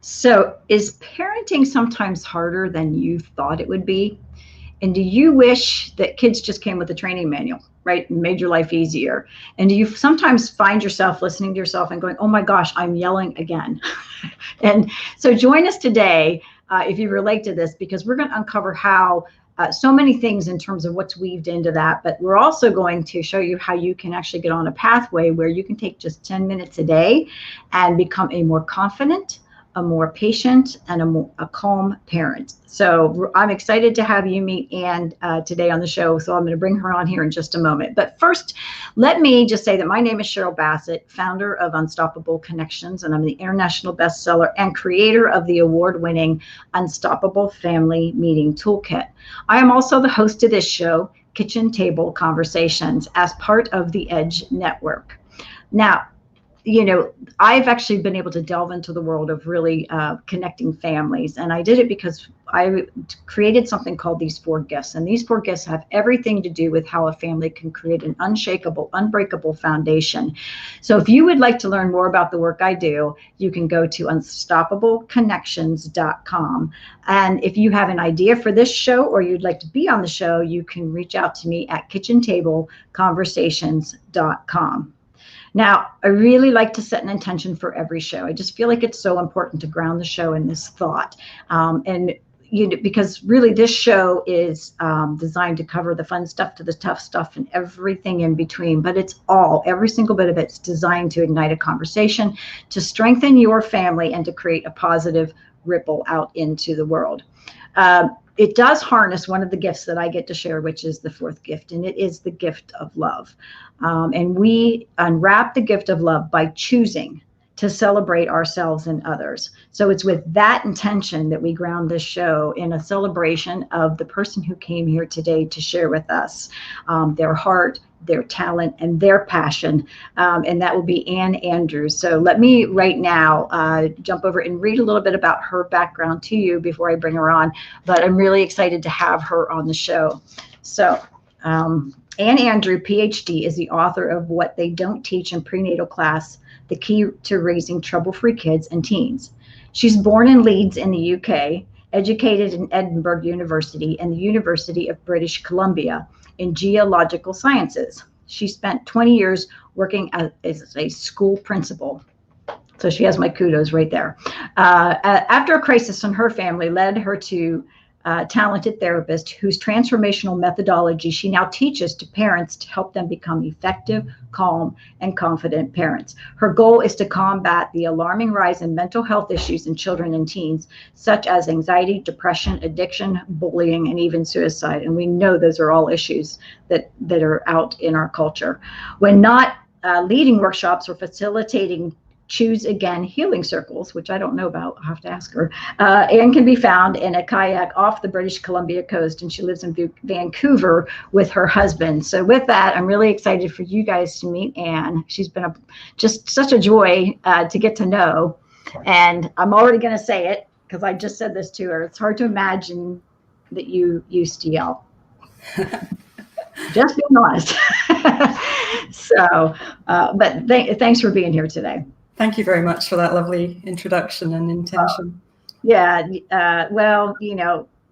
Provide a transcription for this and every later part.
So, is parenting sometimes harder than you thought it would be? And do you wish that kids just came with a training manual, right, and made your life easier? And do you sometimes find yourself listening to yourself and going, oh my gosh, I'm yelling again? And so join us today if you relate to this, because we're going to uncover how so many things in terms of what's weaved into that. But we're also going to show you how you can actually get on a pathway where you can take just 10 minutes a day and become a more confident, a more patient, and a calm parent. So I'm excited to have you meet Anne today on the show. So I'm going to bring her on here in just a moment. But first, let me just say that my name is Cheryl Bassett, founder of Unstoppable Connections, and I'm the international bestseller and creator of the award-winning Unstoppable Family Meeting Toolkit. I am also the host of this show, Kitchen Table Conversations, as part of the Edge Network. Now, I've actually been able to delve into the world of really connecting families. And I did it because I created something called these 4 gifts. And these 4 gifts have everything to do with how a family can create an unshakable, unbreakable foundation. So if you would like to learn more about the work I do, you can go to unstoppableconnections.com. And if you have an idea for this show or you'd like to be on the show, you can reach out to me at kitchentableconversations.com. Now, I really like to set an intention for every show. I just feel like it's so important to ground the show in this thought. Because really this show is designed to cover the fun stuff to the tough stuff and everything in between. But every single bit of it's designed to ignite a conversation, to strengthen your family, and to create a positive ripple out into the world. It does harness one of the gifts that I get to share, which is the 4th gift, and it is the gift of love. And we unwrap the gift of love by choosing to celebrate ourselves and others. So it's with that intention that we ground this show in a celebration of the person who came here today to share with us their heart, their talent, and their passion. And that will be Anne Andrews. So let me right now jump over and read a little bit about her background to you before I bring her on. But I'm really excited to have her on the show. So Anne Andrew, PhD, is the author of What They Don't Teach in Prenatal Class, The Key to Raising Trouble-Free Kids and Teens. She's born in Leeds in the UK, educated in Edinburgh University and the University of British Columbia in geological sciences. She spent 20 years working as a school principal. So she has my kudos right there. After a crisis in her family led her to a talented therapist whose transformational methodology she now teaches to parents to help them become effective, calm, and confident parents. Her goal is to combat the alarming rise in mental health issues in children and teens, such as anxiety, depression, addiction, bullying, and even suicide. And we know those are all issues that are out in our culture. When not leading workshops or facilitating Choose Again healing circles, which I don't know about, I'll have to ask her. Anne can be found in a kayak off the British Columbia coast, and she lives in Vancouver with her husband. So with that, I'm really excited for you guys to meet Anne. She's been just such a joy to get to know. And I'm already going to say it because I just said this to her. It's hard to imagine that you used to yell. Just being honest. So, but thanks for being here today. Thank you very much for that lovely introduction and intention. Well,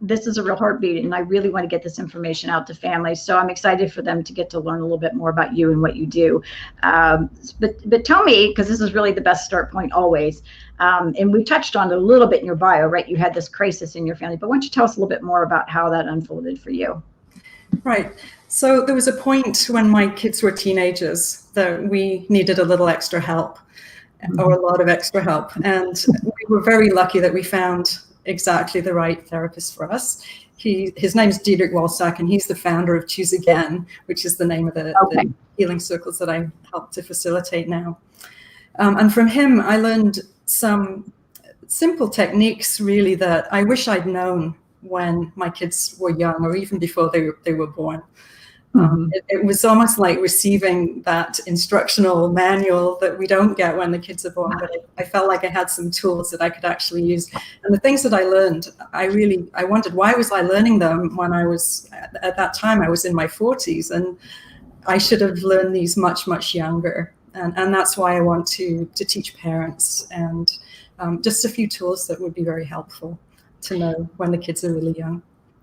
this is a real heartbeat, and I really want to get this information out to families. So I'm excited for them to get to learn a little bit more about you and what you do. But tell me, because this is really the best start point always, and we touched on it a little bit in your bio, right? You had this crisis in your family, but why don't you tell us a little bit more about how that unfolded for you? Right. So there was a point when my kids were teenagers that we needed a little extra help. Or a lot of extra help. And we were very lucky that we found exactly the right therapist for us. His name's Diederik Walsack, and he's the founder of Choose Again, which is the name of the healing circles that I help to facilitate now. And from him, I learned some simple techniques, really, that I wish I'd known when my kids were young, or even before they were born. It was almost like receiving that instructional manual that we don't get when the kids are born, but I felt like I had some tools that I could actually use. And the things that I learned, I wondered, why was I learning them when I was, at that time, I was in my 40s, and I should have learned these much, much younger. And that's why I want to teach parents, and just a few tools that would be very helpful to know when the kids are really young.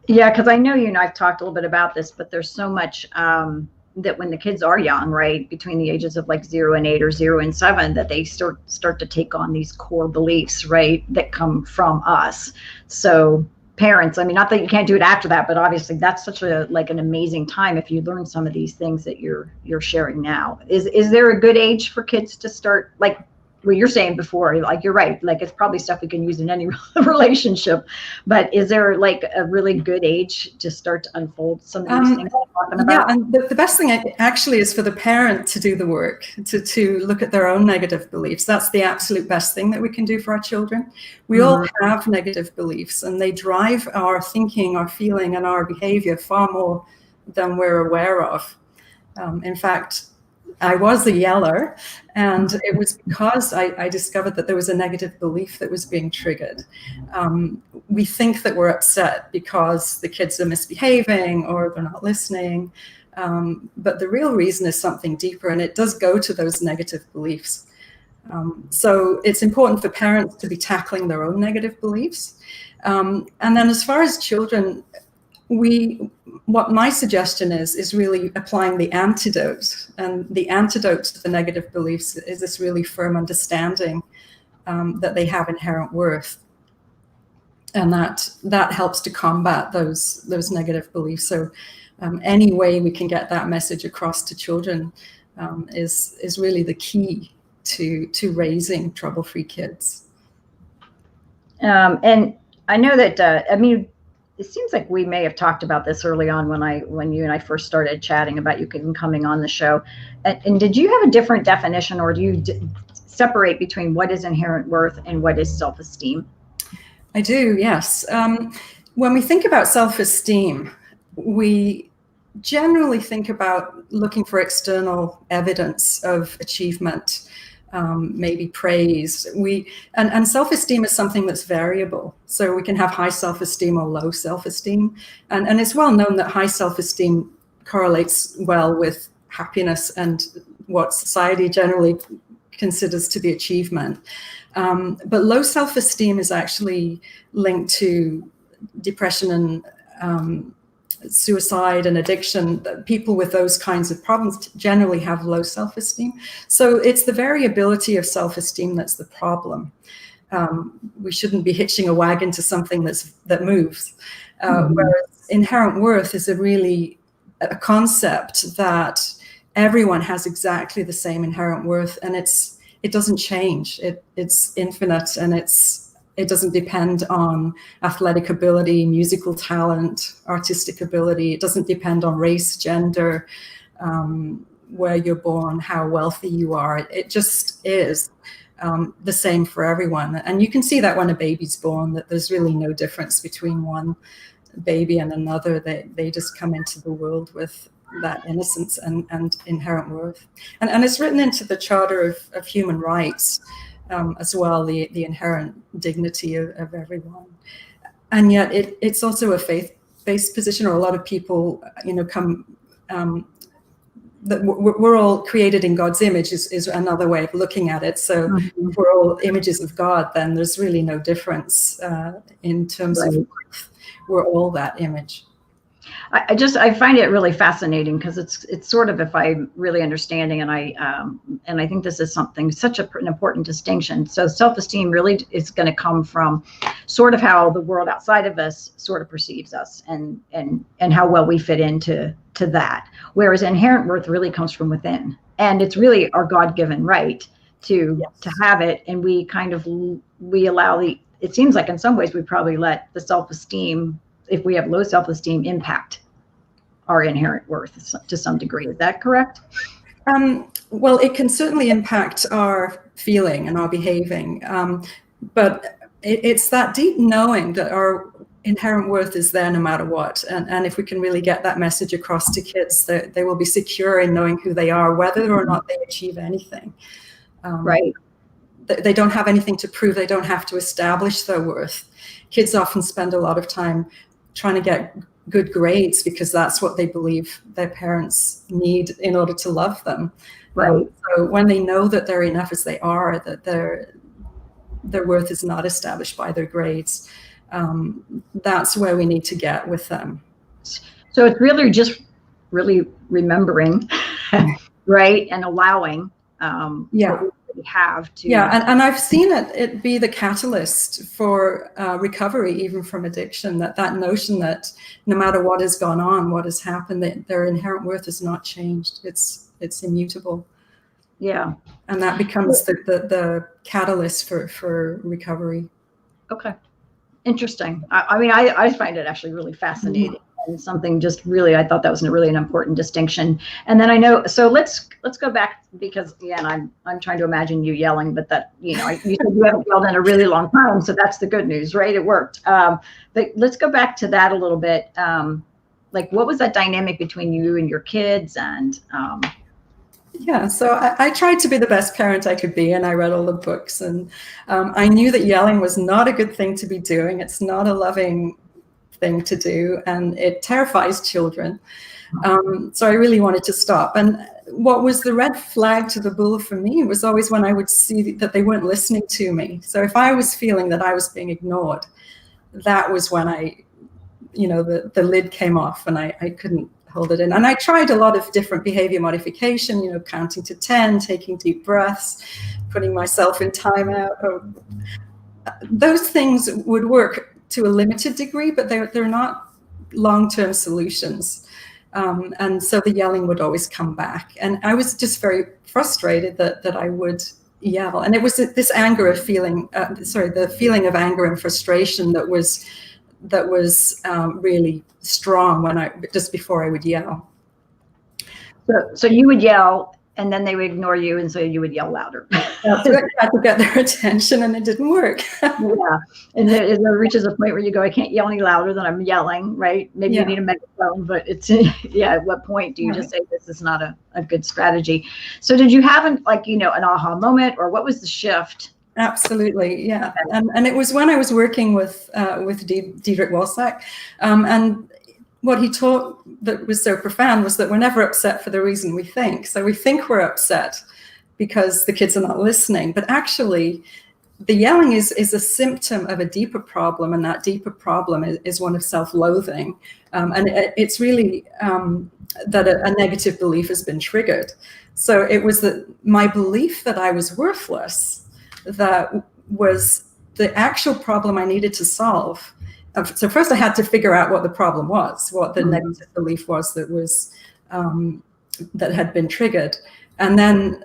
Yeah, because I know you and I've talked a little bit about this, but there's so much that when the kids are young, right, between the ages of like 0 and 8 or 0 and 7, that they start to take on these core beliefs, right, that come from us. So parents, I mean, not that you can't do it after that, but obviously that's such a like an amazing time if you learn some of these things that you're sharing now. Is there a good age for kids to start, like what you're saying before, like you're right, like it's probably stuff we can use in any relationship, but is there like a really good age to start to unfold some of these things I'm talking about? Yeah, and the best thing actually is for the parent to do the work, to look at their own negative beliefs. That's the absolute best thing that we can do for our children. We all have negative beliefs, and they drive our thinking, our feeling, and our behavior far more than we're aware of. In fact, I was a yeller, and it was because I discovered that there was a negative belief that was being triggered. We think that we're upset because the kids are misbehaving or they're not listening, but the real reason is something deeper, and it does go to those negative beliefs. So it's important for parents to be tackling their own negative beliefs. And then as far as children, what my suggestion is really applying the antidote. And the antidote to the negative beliefs is this really firm understanding that they have inherent worth. And that helps to combat those negative beliefs. So any way we can get that message across to children is really the key to raising trouble-free kids. And I know that, I mean, it seems like we may have talked about this early on when you and I first started chatting about you coming on the show. And did you have a different definition, or do you separate between what is inherent worth and what is self-esteem? I do, yes. When we think about self-esteem, we generally think about looking for external evidence of achievement, maybe praise. And self-esteem is something that's variable. So we can have high self-esteem or low self-esteem. And it's well known that high self-esteem correlates well with happiness and what society generally considers to be achievement. But low self-esteem is actually linked to depression and suicide and addiction. People with those kinds of problems generally have low self-esteem. So it's the variability of self-esteem that's the problem. We shouldn't be hitching a wagon to something that moves. Whereas inherent worth is a concept that everyone has exactly the same inherent worth, and it doesn't change. It's infinite, and it doesn't depend on athletic ability, musical talent, artistic ability. It doesn't depend on race, gender, where you're born, how wealthy you are. It just is the same for everyone. And you can see that when a baby's born, that there's really no difference between one baby and another. They just come into the world with that innocence and inherent worth. And it's written into the Charter of Human Rights as well, the inherent dignity of everyone. And yet it's also a faith-based position, or a lot of people, come, that we're all created in God's image is another way of looking at it. So if we're all images of God, then there's really no difference in terms of worth. We're all that image. I find it really fascinating, because it's sort of, if I'm really understanding, and I think this is such an important distinction. So self-esteem really is going to come from sort of how the world outside of us sort of perceives us, and how well we fit into that. Whereas inherent worth really comes from within, and it's really our God-given right to have it. And we allow it seems like in some ways we probably let the self-esteem, if we have low self-esteem, impact our inherent worth to some degree. Is that correct? Well, it can certainly impact our feeling and our behaving, but it's that deep knowing that our inherent worth is there no matter what. And if we can really get that message across to kids, that they will be secure in knowing who they are, whether or not they achieve anything. Right. They don't have anything to prove. They don't have to establish their worth. Kids often spend a lot of time trying to get good grades because that's what they believe their parents need in order to love them. Right. So when they know that they're enough as they are, that their worth is not established by their grades, that's where we need to get with them. So it's really just really remembering, right, and allowing what we have to. Yeah, and I've seen it be the catalyst for recovery, even from addiction. That notion that no matter what has gone on, what has happened, that their inherent worth is not changed. It's immutable. Yeah, and that becomes the catalyst for recovery. Okay, interesting. I mean, I find it actually really fascinating. And something just really, I thought that was really an important distinction. And then I know, so let's go back, because again, I'm trying to imagine you yelling, but that, you said you haven't yelled in a really long time, so that's the good news, right? It worked. But let's go back to that a little bit. Like, what was that dynamic between you and your kids? And yeah, so I tried to be the best parent I could be, and I read all the books, and I knew that yelling was not a good thing to be doing. It's not a loving thing to do, and it terrifies children. So I really wanted to stop. And what was the red flag to the bull for me was always when I would see that they weren't listening to me. So if I was feeling that I was being ignored, that was when the lid came off, and I couldn't hold it in. And I tried a lot of different behavior modification, counting to 10, taking deep breaths, putting myself in timeout. Those things would work to a limited degree, but they're not long-term solutions. And so the yelling would always come back. And I was just very frustrated that I would yell. And it was this anger of feeling, the feeling of anger and frustration that was really strong just before I would yell. So you would yell, and then they would ignore you, and so you would yell louder. I tried to get their attention, and it didn't work. Yeah, and there reaches a point where you go, I can't yell any louder than I'm yelling, right? Maybe you need a megaphone, but it's at what point do you just say this is not a good strategy? So did you have an aha moment, or what was the shift? Absolutely, yeah. And it was when I was working with Diederik Wolsak, and what he taught that was so profound was that we're never upset for the reason we think. So we think we're upset because the kids are not listening, but actually the yelling is a symptom of a deeper problem, and that deeper problem is one of self-loathing. And it's really that a negative belief has been triggered. So it was that my belief that I was worthless that was the actual problem I needed to solve. So first I had to figure out what the problem was, what the negative belief was that had been triggered, and then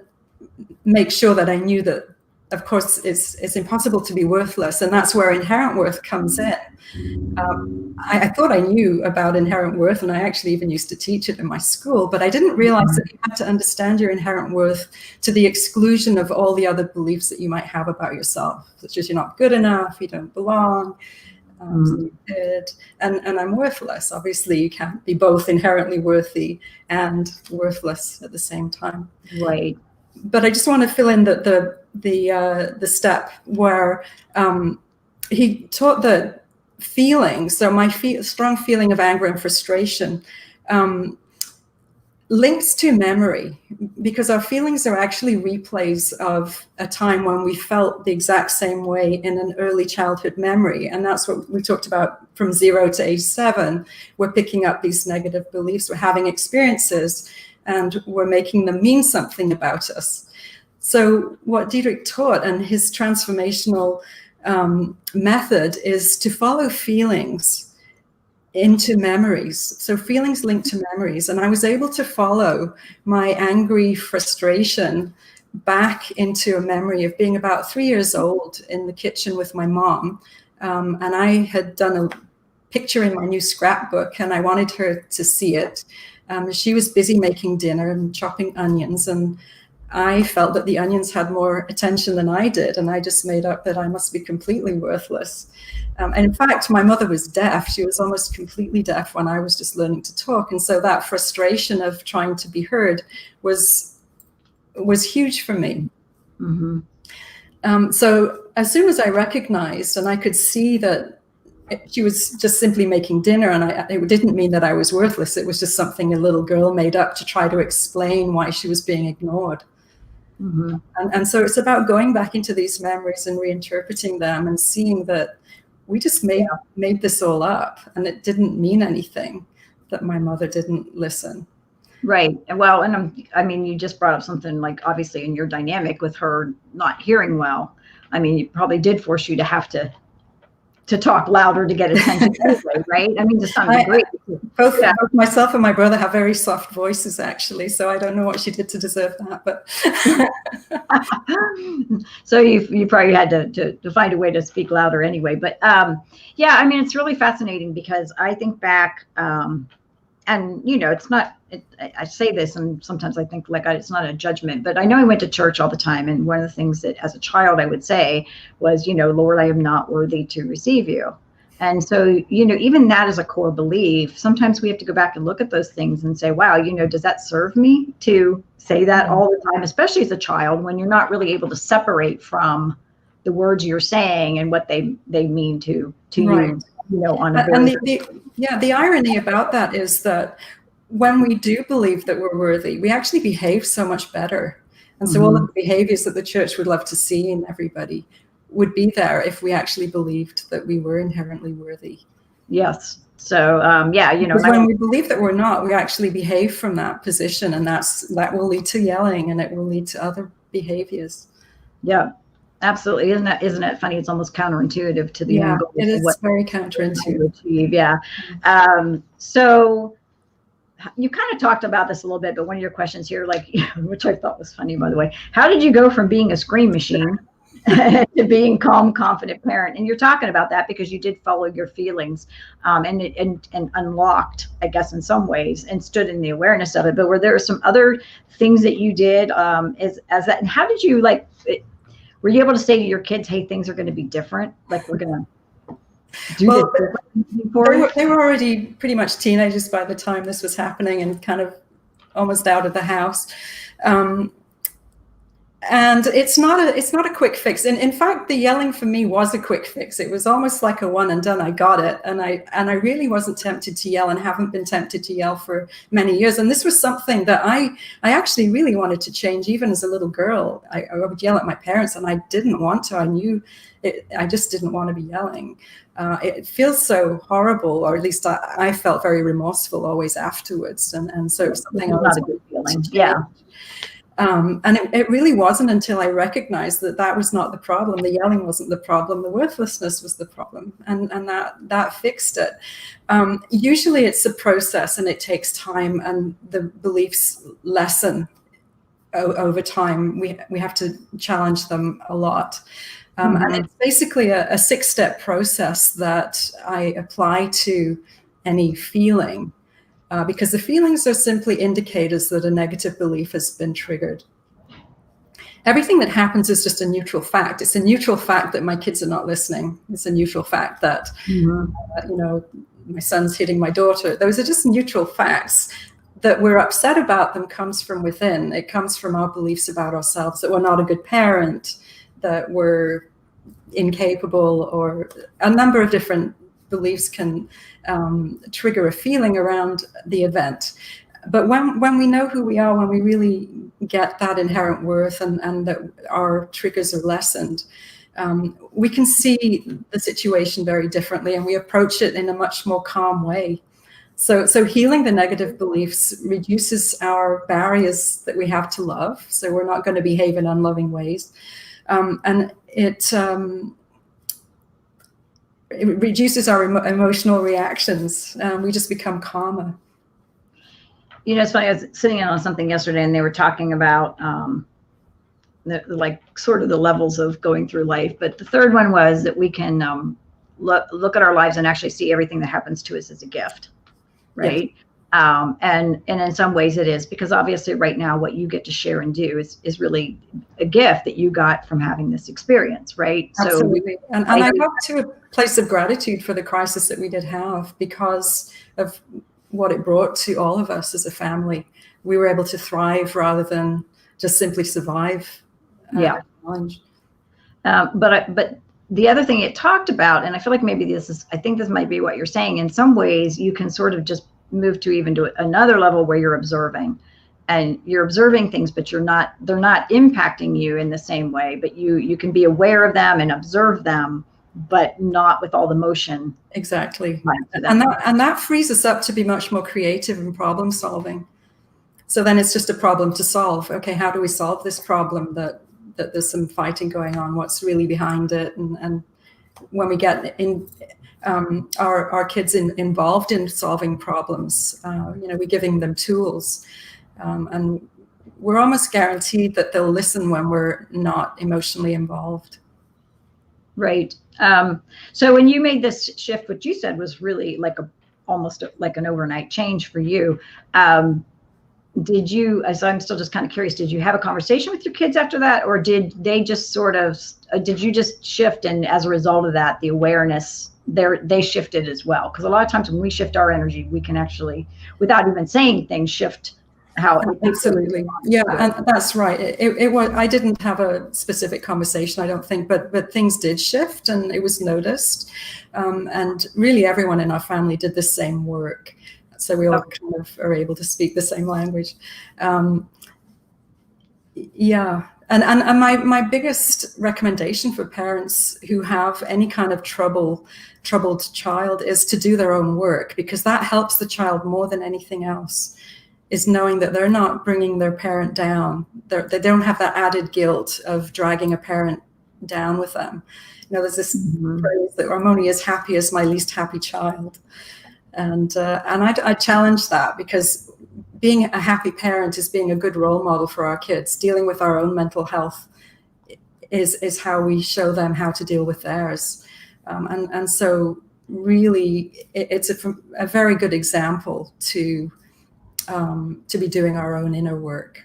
make sure that I knew that, of course, it's impossible to be worthless, and that's where inherent worth comes in. I thought I knew about inherent worth, and I actually even used to teach it in my school, but I didn't realize that you had to understand your inherent worth to the exclusion of all the other beliefs that you might have about yourself, such as you're not good enough, you don't belong, and I'm worthless. Obviously, you can't be both inherently worthy and worthless at the same time. Right. But I just want to fill in the step where he taught that feeling. So my strong feeling of anger and frustration links to memory, because our feelings are actually replays of a time when we felt the exact same way in an early childhood memory. And that's what we talked about from 0 to age 7. We're picking up these negative beliefs, we're having experiences, and we're making them mean something about us. So what Diederik taught, and his transformational method, is to follow feelings into memories. So feelings linked to memories. And I was able to follow my angry frustration back into a memory of being about 3 years old in the kitchen with my mom. And I had done a picture in my new scrapbook, and I wanted her to see it. She was busy making dinner and chopping onions, and I felt that the onions had more attention than I did, and I just made up that I must be completely worthless. And in fact, my mother was deaf. She was almost completely deaf when I was just learning to talk. And so that frustration of trying to be heard was huge for me. So as soon as I recognized, and I could see that she was just simply making dinner, and it didn't mean that I was worthless. It was just something a little girl made up to try to explain why she was being ignored. Mm-hmm. And so it's about going back into these memories and reinterpreting them and seeing that we just made this all up, and it didn't mean anything that my mother didn't listen. Right. Well, and I mean, you just brought up something like, obviously in your dynamic with her not hearing well, I mean, it probably did force you to have to talk louder to get attention anyway, right? I mean, to some degree. Both myself and my brother have very soft voices, actually, so I don't know what she did to deserve that, but. So you probably had to find a way to speak louder anyway. But yeah, I mean, it's really fascinating because I think back, and it's not, I say this, and sometimes I think like it's not a judgment, but I know I went to church all the time. And one of the things that as a child I would say was, Lord, I am not worthy to receive you. And so, even that is a core belief. Sometimes we have to go back and look at those things and say, wow, does that serve me to say that all the time, especially as a child, when you're not really able to separate from the words you're saying and what they mean to right. you, on a very... And the irony about that is that when we do believe that we're worthy, we actually behave so much better. And so all of the behaviors that the church would love to see in everybody would be there if we actually believed that we were inherently worthy. Yes. So, because when we believe that we're not, we actually behave from that position, and that will lead to yelling, and it will lead to other behaviors. Yeah, absolutely. Isn't it funny? It's almost counterintuitive to the end goal. It is very counterintuitive. Achieve. Yeah. So you kind of talked about this a little bit, but one of your questions here, which I thought was funny, by the way, how did you go from being a scream machine to being calm, confident parent? And you're talking about that because you did follow your feelings, and unlocked, I guess, in some ways, and stood in the awareness of it. But were there some other things that you did as that? And how did you were you able to say to your kids, hey, things are going to be different? Like, we're going to do this. They were already pretty much teenagers by the time this was happening, and kind of almost out of the house. And it's not a quick fix. And in fact, the yelling for me was a quick fix. It was almost like a one and done. I got it. And I really wasn't tempted to yell, and haven't been tempted to yell for many years. And this was something that I actually really wanted to change. Even as a little girl, I would yell at my parents, and I didn't want to. I knew it. I just didn't want to be yelling. It feels so horrible, or at least I felt very remorseful always afterwards. And so it was something I was a good feeling. Yeah. And it really wasn't until I recognized that was not the problem. The yelling wasn't the problem. The worthlessness was the problem. And that fixed it. Usually it's a process, and it takes time, and the beliefs lessen over time. We have to challenge them a lot. And it's basically a 6-step process that I apply to any feeling. Because the feelings are simply indicators that a negative belief has been triggered. Everything that happens is just a neutral fact. It's a neutral fact that my kids are not listening. It's a neutral fact that, my son's hitting my daughter. Those are just neutral facts. That we're upset about them comes from within. It comes from our beliefs about ourselves, that we're not a good parent, that we're incapable, or a number of different beliefs can trigger a feeling around the event. But when we know who we are, when we really get that inherent worth, and that our triggers are lessened, we can see the situation very differently, and we approach it in a much more calm way. So healing the negative beliefs reduces our barriers that we have to love. So we're not going to behave in unloving ways. And it reduces our emotional reactions. We just become calmer. It's funny. I was sitting in on something yesterday, and they were talking about sort of the levels of going through life. But the third one was that we can look at our lives and actually see everything that happens to us as a gift, right? Yes. And in some ways it is, because obviously right now what you get to share and do is really a gift that you got from having this experience, right? Absolutely. So, and I go to a place of gratitude for the crisis that we did have, because of what it brought to all of us as a family. We were able to thrive rather than just simply survive. Yeah. But the other thing it talked about, and I feel like maybe I think this might be what you're saying. In some ways, you can sort of just move to even to another level where you're observing, and you're observing things, but they're not impacting you in the same way, but you can be aware of them and observe them, but not with all the motion. Exactly. And that frees us up to be much more creative in problem solving. So then it's just a problem to solve. Okay, how do we solve this problem that there's some fighting going on? What's really behind it? And when we get in our kids involved in solving problems, we're giving them tools, and we're almost guaranteed that they'll listen when we're not emotionally involved. Right. So when you made this shift, what you said was really like almost like an overnight change for you. Did you, as I'm still just kind of curious, did you have a conversation with your kids after that, or did they just did you just shift, and as a result of that, the awareness they shifted as well? Because a lot of times when we shift our energy, we can actually, without even saying things, shift how it absolutely. Yeah, and that's right. It was, I didn't have a specific conversation, I don't think, but things did shift, and it was noticed, and really everyone in our family did the same work. So we all kind of are able to speak the same language. Yeah. And my biggest recommendation for parents who have any kind of troubled child is to do their own work, because that helps the child more than anything else, is knowing that they're not bringing their parent down. They don't have that added guilt of dragging a parent down with them. There's this phrase that I'm only as happy as my least happy child. And I challenge that, because being a happy parent is being a good role model for our kids. Dealing with our own mental health is how we show them how to deal with theirs. And so really it's a very good example to be doing our own inner work.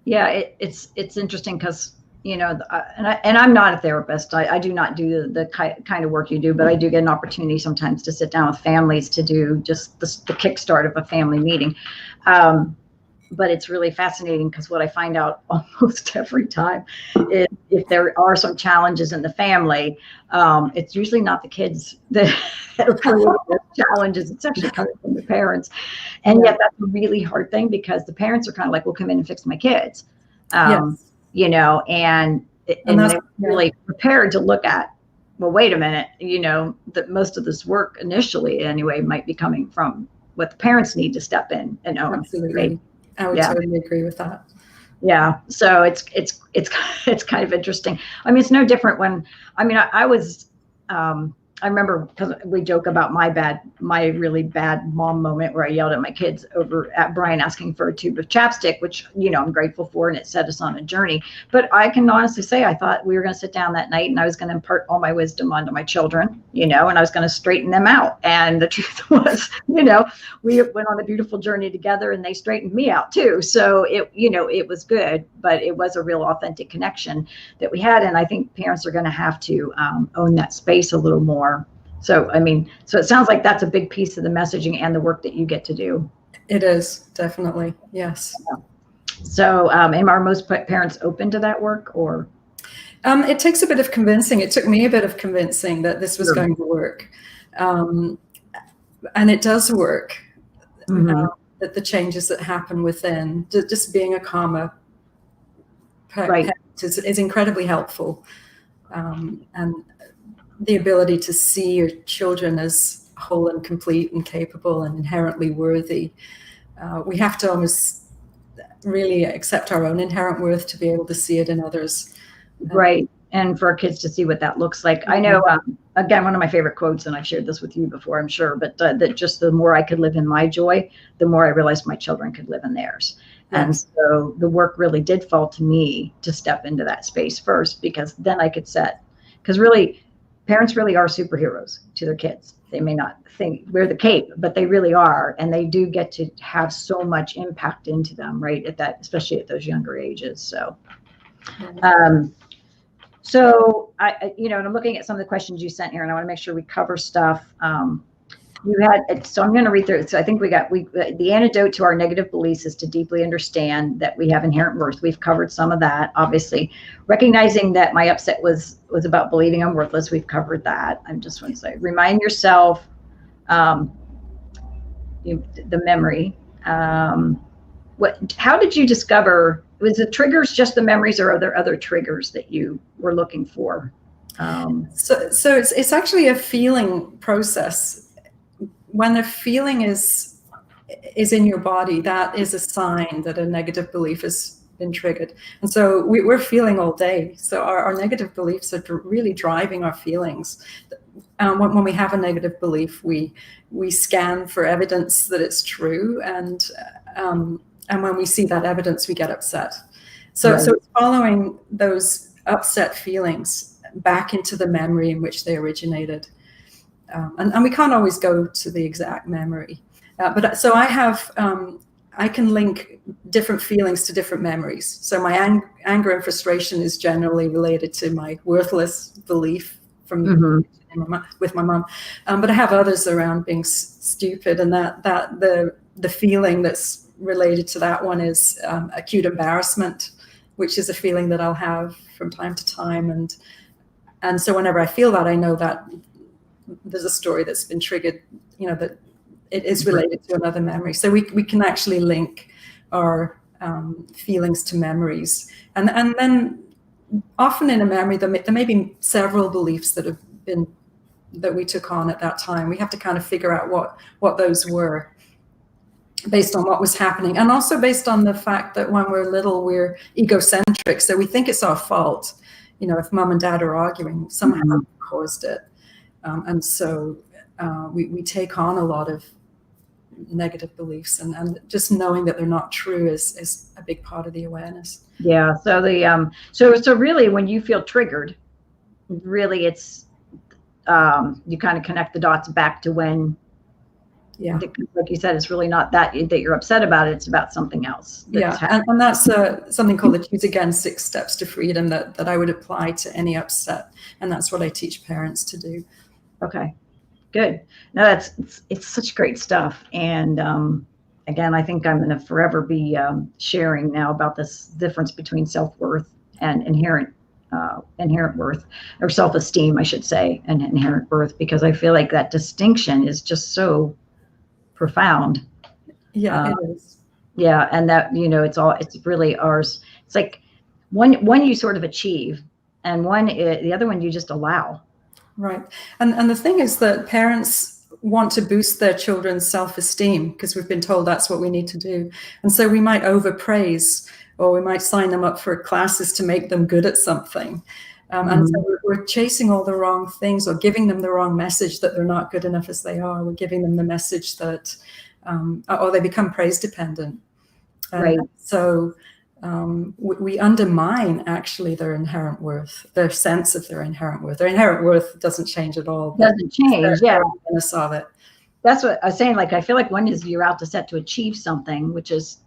Yeah, it's interesting because, and I'm not a therapist. I do not do the kind of work you do, but I do get an opportunity sometimes to sit down with families to do just the kickstart of a family meeting. But it's really fascinating, because what I find out almost every time is if there are some challenges in the family, it's usually not the kids that are creating the challenges. It's actually coming from the parents. And yet that's a really hard thing, because the parents are kind of like, well, come in and fix my kids. Yes. And they're really prepared to look at, well, wait a minute, that most of this work initially anyway might be coming from what the parents need to step in and own. Absolutely. Right? I would totally agree with that. Yeah. So it's kind of interesting. I mean, it's no different when, I was, I remember, because we joke about my really bad mom moment where I yelled at my kids over at Brian asking for a tube of chapstick, which, I'm grateful for, and it set us on a journey. But I can honestly say, I thought we were going to sit down that night and I was going to impart all my wisdom onto my children, and I was going to straighten them out. And the truth was, we went on a beautiful journey together, and they straightened me out too. So it was good, but it was a real authentic connection that we had. And I think parents are going to have to own that space a little more. So, so it sounds like that's a big piece of the messaging and the work that you get to do. It is, definitely. Yes. So, are most parents open to that work, or? It takes a bit of convincing. It took me a bit of convincing that this was going to work. And it does work. That the changes that happen within, just being a calmer parent is incredibly helpful. And the ability to see your children as whole and complete and capable and inherently worthy. We have to almost really accept our own inherent worth to be able to see it in others. Right. And for our kids to see what that looks like. I know, again, one of my favorite quotes, and I've shared this with you before, I'm sure, but that just the more I could live in my joy, the more I realized my children could live in theirs. Yes. And so the work really did fall to me to step into that space first, because then I could because really, parents really are superheroes to their kids. They may not think we're the cape, but they really are. And they do get to have so much impact into them, right? Especially at those younger ages. So, so and I'm looking at some of the questions you sent here, and I want to make sure we cover stuff. You had, so I'm going to read through it. So I think the antidote to our negative beliefs is to deeply understand that we have inherent worth. We've covered some of that, obviously. Recognizing that my upset was about believing I'm worthless. We've covered that. I just want to say, remind yourself the memory. How did you discover, was the triggers just the memories, or are there other triggers that you were looking for? So it's actually a feeling process. When a feeling is in your body, that is a sign that a negative belief has been triggered. And so we're feeling all day. So our negative beliefs are really driving our feelings. When we have a negative belief, we scan for evidence that it's true, and when we see that evidence, we get upset. So Right. So it's following those upset feelings back into the memory in which they originated. And we can't always go to the exact memory. But so I can link different feelings to different memories. So my anger and frustration is generally related to my worthless belief from with my mom. But I have others around being stupid, and that the feeling that's related to that one is acute embarrassment, which is a feeling that I'll have from time to time. And so whenever I feel that, I know that there's a story that's been triggered, that it is related to another memory. So we can actually link our feelings to memories. And then often in a memory, there may be several beliefs that we took on at that time. We have to kind of figure out what those were based on what was happening. And also based on the fact that when we're little, we're egocentric. So we think it's our fault. If mom and dad are arguing, somehow caused it. And so we take on a lot of negative beliefs, and just knowing that they're not true is a big part of the awareness. Yeah. So so really, when you feel triggered, really it's you kind of connect the dots back to when. Yeah. Like you said, it's really not that you're upset about it. It's about something else. And that's something called the Choose Again 6 Steps to Freedom that I would apply to any upset. And that's what I teach parents to do. Okay, good. No, it's such great stuff. And again, I think I'm going to forever be sharing now about this difference between self-worth and inherent worth, or self-esteem, I should say, and inherent worth, because I feel like that distinction is just so profound. Yeah, it is. Yeah, and that it's really ours. It's like one you sort of achieve, and the other one you just allow. Right. And the thing is that parents want to boost their children's self-esteem because we've been told that's what we need to do. And so we might overpraise, or we might sign them up for classes to make them good at something. And so we're chasing all the wrong things, or giving them the wrong message that they're not good enough as they are. We're giving them the message that, or they become praise dependent. Right. So we undermine actually their inherent worth, their sense of their inherent worth. Their inherent worth doesn't change at all. Doesn't change. Yeah. Awareness of it. That's what I was saying. Like, I feel like one is you're out to set to achieve something, which is,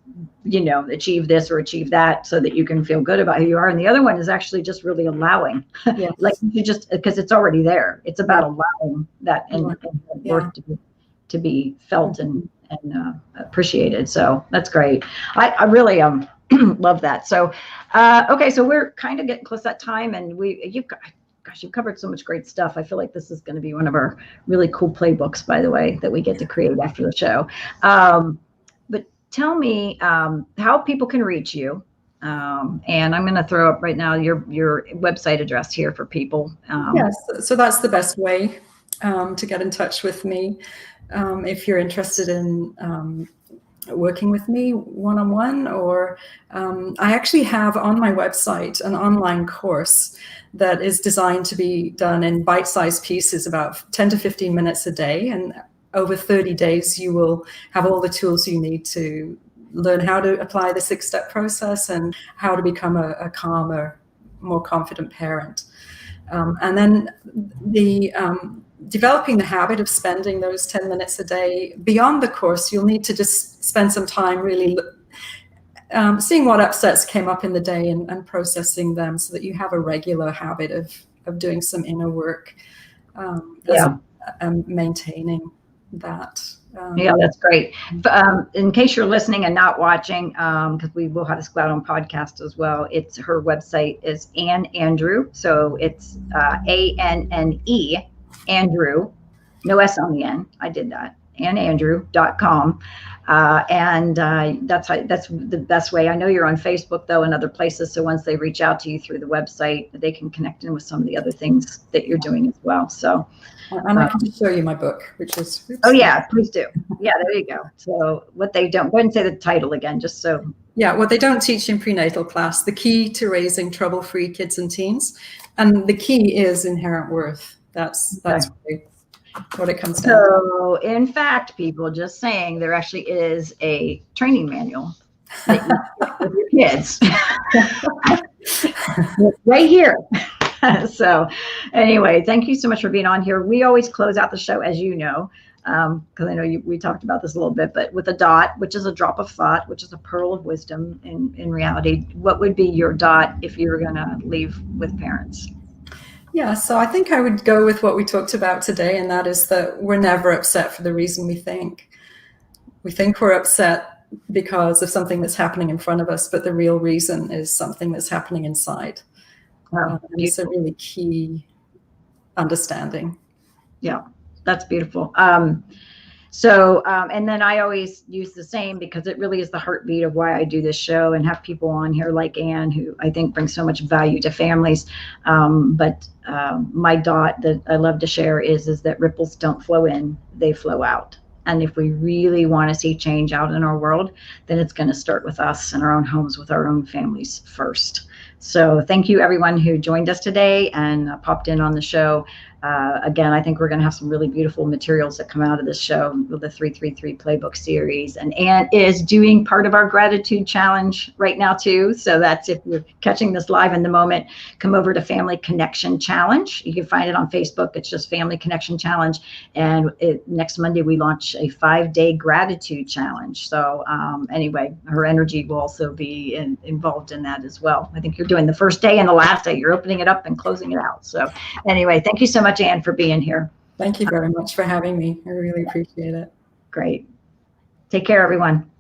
achieve this or achieve that so that you can feel good about who you are. And the other one is actually just really allowing, Yes. like you just, because it's already there. It's about allowing that and worth to be felt and appreciated. So that's great. I really love that. So, okay. So we're kind of getting close to that time, and you've covered so much great stuff. I feel like this is going to be one of our really cool playbooks, by the way, that we get to create after the show. But tell me how people can reach you. And I'm going to throw up right now your website address here for people. Yes, so that's the best way to get in touch with me. If you're interested in working with me one-on-one, or I actually have on my website an online course that is designed to be done in bite-sized pieces, about 10 to 15 minutes a day. And over 30 days, you will have all the tools you need to learn how to apply the 6-step process and how to become a calmer, more confident parent. And then developing the habit of spending those 10 minutes a day. Beyond the course, you'll need to just spend some time really seeing what upsets came up in the day and processing them, so that you have a regular habit of doing some inner work and maintaining that. Yeah, that's great. In case you're listening and not watching, because we will have this go out on podcast as well, her website is Anne Andrew. So it's ANNE, Andrew, no S on the N. I did that. AnneAndrew.com. That's the best way. I know you're on Facebook though and other places. So once they reach out to you through the website, they can connect in with some of the other things that you're doing as well. So. And I can just show you my book, which is. Oops. Oh yeah, please do. Yeah, there you go. So what they don't, go ahead and say the title again, just so. Yeah, what they don't teach in prenatal class, the key to raising trouble-free kids and teens. And the key is inherent worth. That's really what it comes down to. So in fact, people, just saying, there actually is a training manual that you get with your kids. Right here. So anyway, thank you so much for being on here. We always close out the show, as you know, because I know we talked about this a little bit, but with a dot, which is a drop of thought, which is a pearl of wisdom in reality. What would be your dot if you were going to leave with parents? Yeah, so I think I would go with what we talked about today, and that is that we're never upset for the reason we think. We think we're upset because of something that's happening in front of us, but the real reason is something that's happening inside. Wow, it's a really key understanding. Yeah, that's beautiful. And then I always use the same because it really is the heartbeat of why I do this show and have people on here like Anne, who I think brings so much value to families. But my dot that I love to share is that ripples don't flow in, they flow out. And if we really want to see change out in our world, then it's going to start with us in our own homes, with our own families first. So thank you everyone who joined us today and popped in on the show. Again, I think we're going to have some really beautiful materials that come out of this show with the 333 playbook series. And Anne is doing part of our gratitude challenge right now too. So that's, if you're catching this live in the moment, come over to Family Connection Challenge. You can find it on Facebook. It's just Family Connection Challenge. And next Monday, we launch a 5-day gratitude challenge. So anyway, her energy will also be involved in that as well. I think you're doing the first day and the last day. You're opening it up and closing it out. So anyway, thank you so much, Anne, for being here. Thank you very much for having me. I really appreciate it. Great. Take care, everyone.